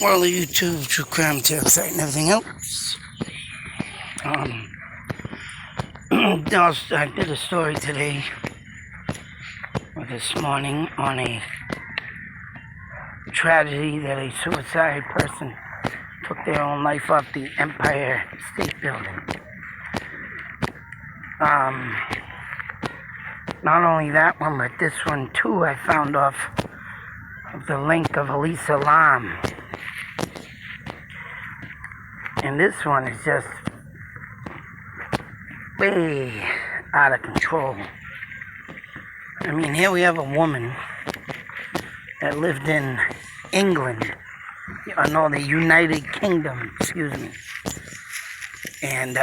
World of YouTube, true crime tales, and everything else. I did a story today or this morning on a tragedy that a suicide person took their own life off the Empire State Building. Not only that one, but this one too, I found off of the link of Elisa Lam. And this one is just way out of control. I mean, here we have a woman that lived in England, the United Kingdom, excuse me. And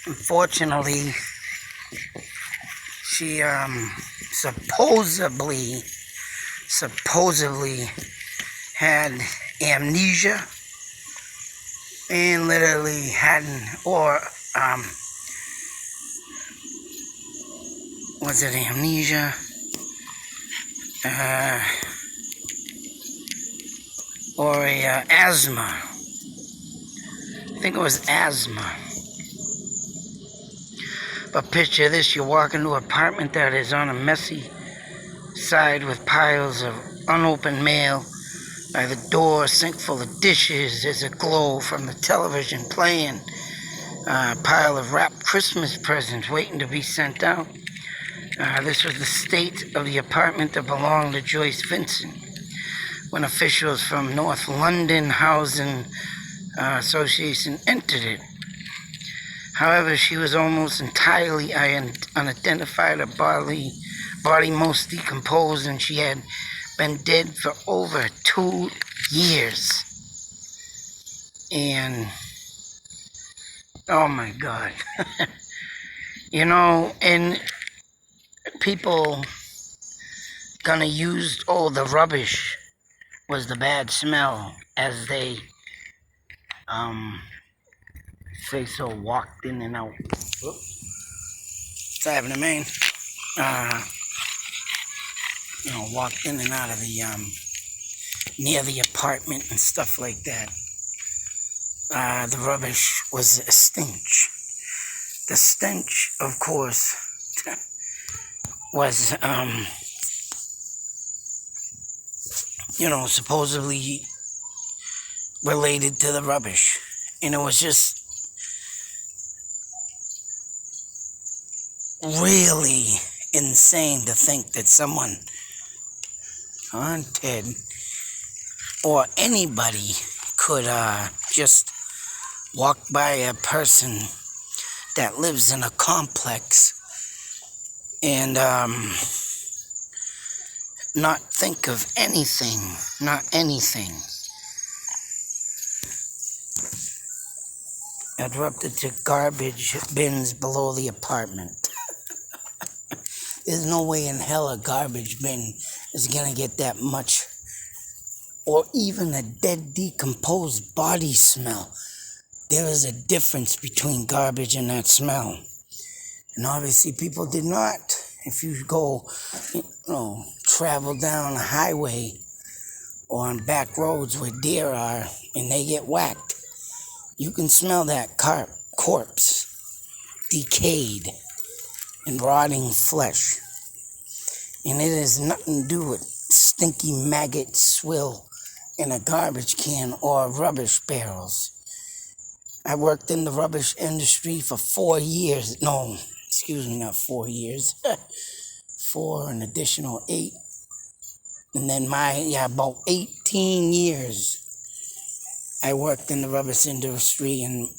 unfortunately, she supposedly had amnesia and literally was it amnesia? Or asthma. I think it was asthma. But picture this, you walk into an apartment that is on a messy side with piles of unopened mail. By the door, a sink full of dishes. There's a glow from the television playing. A pile of wrapped Christmas presents waiting to be sent out. This was the state of the apartment that belonged to Joyce Vincent when officials from North London Housing Association entered it. However, she was almost entirely unidentified, her body most decomposed, and she had been dead for over 2 years. And oh my God. And people gonna use, the rubbish was the bad smell, as they say so, walked in and out. What's happening, man? Walked in and out of the near the apartment and stuff like that. The rubbish was a stench. The stench, of course, was supposedly related to the rubbish. And it was just really insane to think that someone haunted or anybody could just walk by a person that lives in a complex and not think of anything, not anything. Erupted to garbage bins below the apartment. There's no way in hell a garbage bin is gonna get that much, or even a dead, decomposed body smell. There is a difference between garbage and that smell. And obviously people did not. If you go, travel down a highway or on back roads where deer are and they get whacked, you can smell that corpse, decayed and rotting flesh. And it has nothing to do with stinky maggot swill in a garbage can or rubbish barrels. I worked in the rubbish industry for 4 years. No, excuse me, not 4 years. 4, an additional 8. And then about 18 years I worked in the rubbish industry, and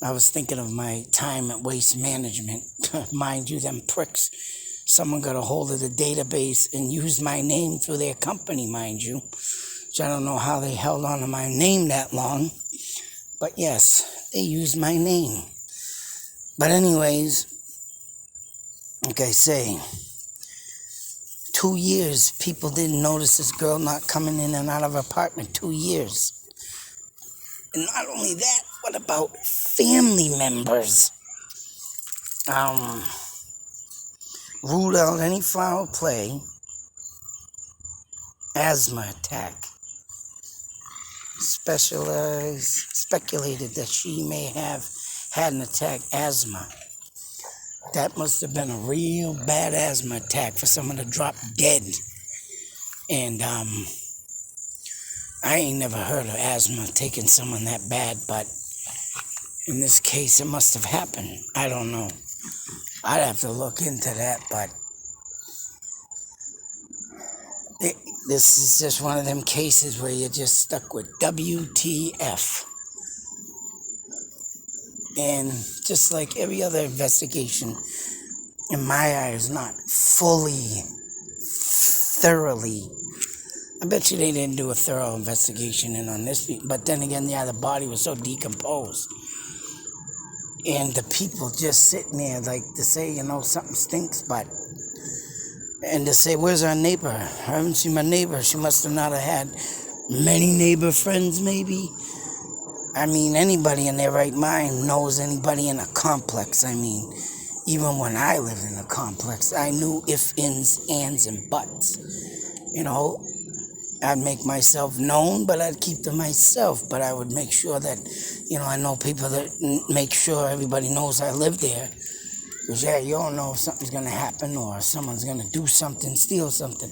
I was thinking of my time at Waste Management. Mind you, them pricks, someone got a hold of the database and used my name through their company, mind you. Which I don't know how they held on to my name that long. But yes, they used my name. But anyways, like I say, 2 years, people didn't notice this girl not coming in and out of her apartment. 2 years. And not only that, what about family members? Ruled out any foul play, asthma attack, speculated that she may have had an attack asthma. That must have been a real bad asthma attack for someone to drop dead. And I ain't never heard of asthma taking someone that bad, but in this case, it must have happened. I don't know. I'd have to look into that, but this is just one of them cases where you're just stuck with WTF. And just like every other investigation, in my eyes, not fully, thoroughly. I bet you they didn't do a thorough investigation in on this, but then again, yeah, the body was so decomposed. And the people just sitting there like to say, something stinks, and to say, where's our neighbor? I haven't seen my neighbor. She must have not have had many neighbor friends, maybe. I mean, anybody in their right mind knows anybody in a complex. I mean, even when I lived in a complex, I knew ifs, ins, ands, and buts. I'd make myself known, but I'd keep to myself. But I would make sure that, I know people that make sure everybody knows I live there. Because, you don't know if something's going to happen or someone's going to do something, steal something.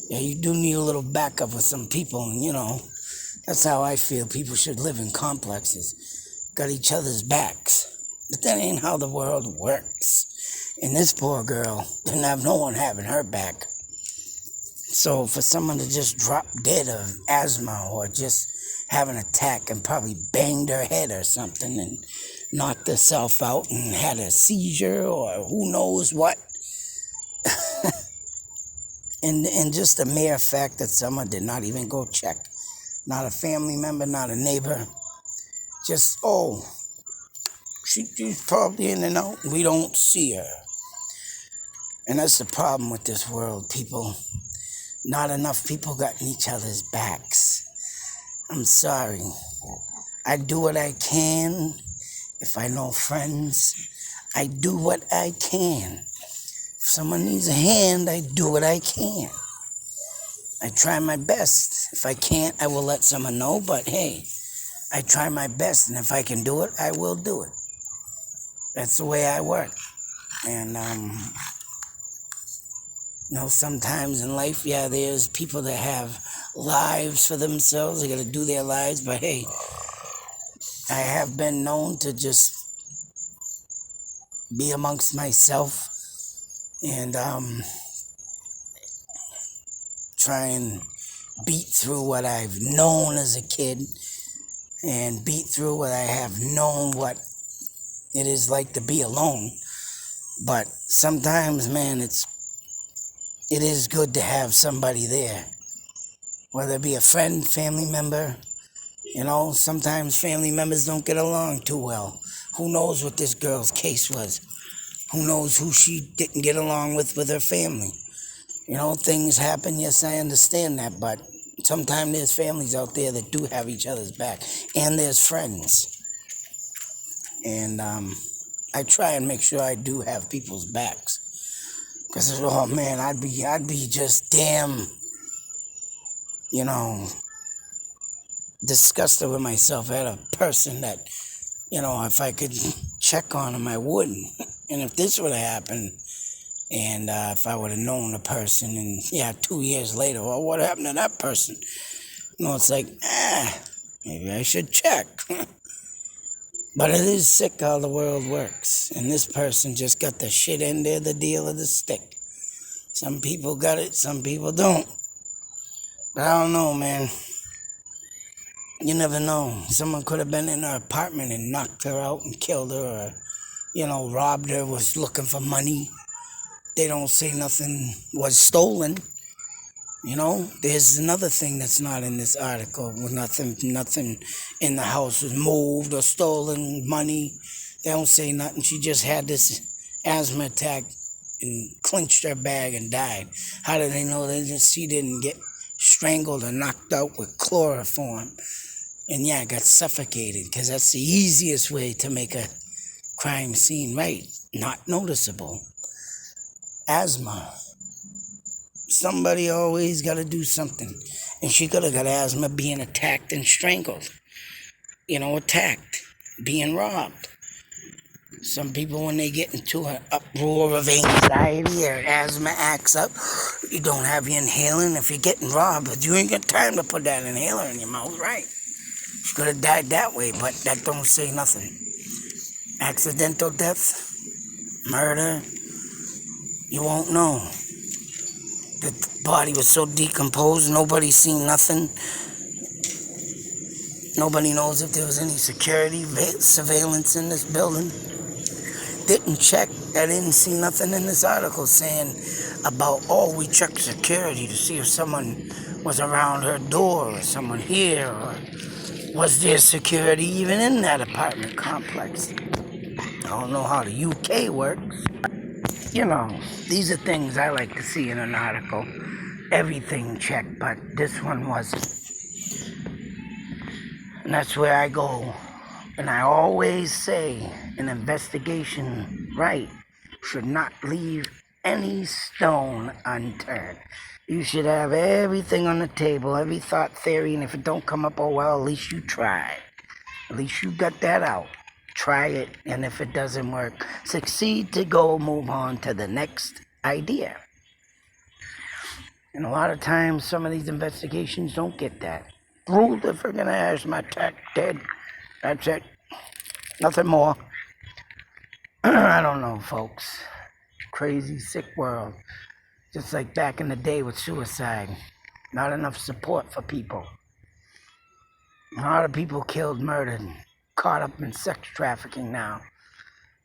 Yeah, you do need a little backup with some people, and, that's how I feel people should live in complexes. Got each other's backs. But that ain't how the world works. And this poor girl didn't have no one having her back. So for someone to just drop dead of asthma or just have an attack and probably banged her head or something and knocked herself out and had a seizure or who knows what. and just the mere fact that someone did not even go check. Not a family member, not a neighbor. Just, she's probably in and out. We don't see her. And that's the problem with this world, people. Not enough people got in each other's backs. I'm sorry. I do what I can. If I know friends, I do what I can. If someone needs a hand, I do what I can. I try my best. If I can't, I will let someone know, but hey, I try my best, and if I can do it, I will do it. That's the way I work. And, sometimes in life, there's people that have lives for themselves. They got to do their lives, but hey, I have been known to just be amongst myself and try and beat through what I've known as a kid and beat through what I have known what it is like to be alone. But sometimes, man, it is good to have somebody there, whether it be a friend, family member. Sometimes family members don't get along too well. Who knows what this girl's case was? Who knows who she didn't get along with her family? Things happen. Yes, I understand that, but sometimes there's families out there that do have each other's back, and there's friends. And I try and make sure I do have people's backs. Because, man, I'd be just damn, disgusted with myself. I had a person that, if I could check on him, I wouldn't. And if this would have happened, and if I would have known the person, and 2 years later, well, what happened to that person? It's like, maybe I should check. But it is sick how the world works. And this person just got the shit end of the deal of the stick. Some people got it, some people don't. But I don't know, man. You never know. Someone could have been in her apartment and knocked her out and killed her, or, robbed her, was looking for money. They don't say nothing was stolen. There's another thing that's not in this article. Nothing in the house was moved or stolen, money. They don't say nothing. She just had this asthma attack and clenched her bag and died. How do they know she didn't get strangled or knocked out with chloroform? And got suffocated, because that's the easiest way to make a crime scene not noticeable. Asthma. somebody always got to do something. And she could have got asthma being attacked and strangled. Attacked, being robbed. Some people, when they get into an uproar of anxiety or asthma acts up, you don't have your inhaler. And if you're getting robbed, but you ain't got time to put that inhaler in your mouth, right? She could have died that way, but that don't say nothing. Accidental death, murder, you won't know. The body was so decomposed, nobody seen nothing. Nobody knows if there was any security surveillance in this building. Didn't check. I didn't see nothing in this article saying about, we checked security to see if someone was around her door or someone here, or was there security even in that apartment complex. I don't know how the UK works. These are things I like to see in an article. Everything checked, but this one wasn't. And that's where I go. And I always say an investigation, should not leave any stone unturned. You should have everything on the table, every thought, theory, and if it don't come up, at least you tried. At least you got that out. Try it, and if it doesn't work, succeed to go move on to the next idea. And a lot of times, some of these investigations don't get that. Ruled if we're going to asthma attack, dead. That's it. Nothing more. I don't know, folks. Crazy, sick world. Just like back in the day with suicide. Not enough support for people. A lot of people killed, murdered, caught up in sex trafficking now.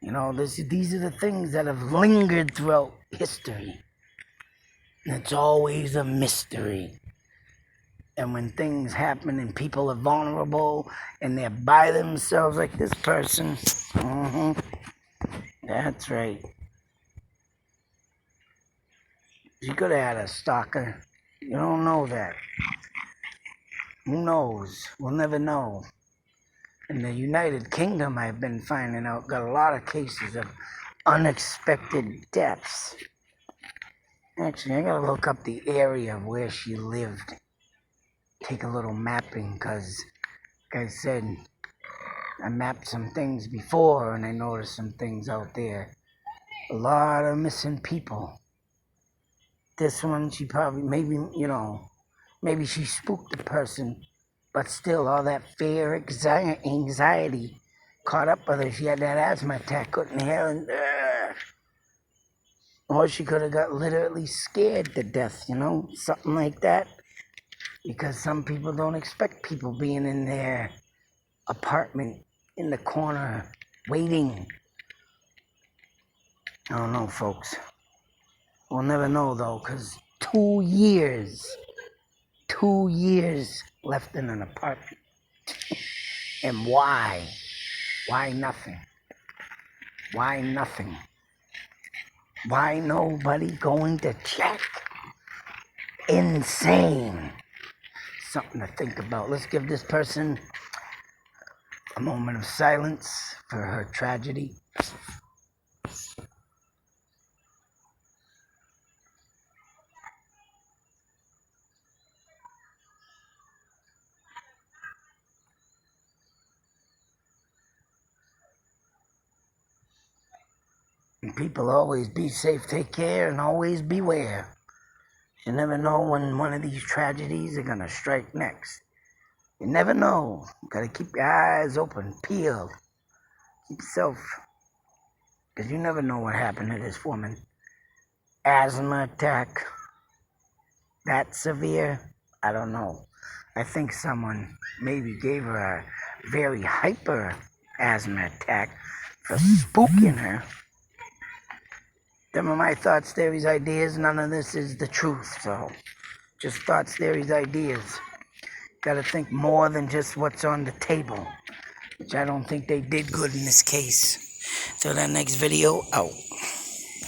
These are the things that have lingered throughout history. And it's always a mystery. And when things happen and people are vulnerable and they're by themselves like this person, that's right. You could have had a stalker. You don't know that. Who knows? We'll never know. In the United Kingdom, I've been finding out, got a lot of cases of unexpected deaths. Actually, I gotta look up the area of where she lived. Take a little mapping, because, like I said, I mapped some things before, and I noticed some things out there. A lot of missing people. This one, she probably, maybe she spooked the person, but still, all that fear, anxiety caught up with her. She had that asthma attack, couldn't hear, and or she could have got literally scared to death, something like that. Because some people don't expect people being in their apartment in the corner waiting. I don't know, folks. We'll never know, though, because 2 years left in an apartment. And why? Why nothing? Why nothing? Why nobody going to check? Insane. Something to think about. Let's give this person a moment of silence for her tragedy. And people always be safe, take care, and always beware. You never know when one of these tragedies are going to strike next. You never know. You got to keep your eyes open, peeled. Keep yourself, because you never know what happened to this woman. Asthma attack. That severe? I don't know. I think someone maybe gave her a very hyper asthma attack for spooking her. Them are my thoughts, theories, ideas. None of this is the truth, so just thoughts, theories, ideas. Gotta think more than just what's on the table, which I don't think they did good in this case. Till that next video, out.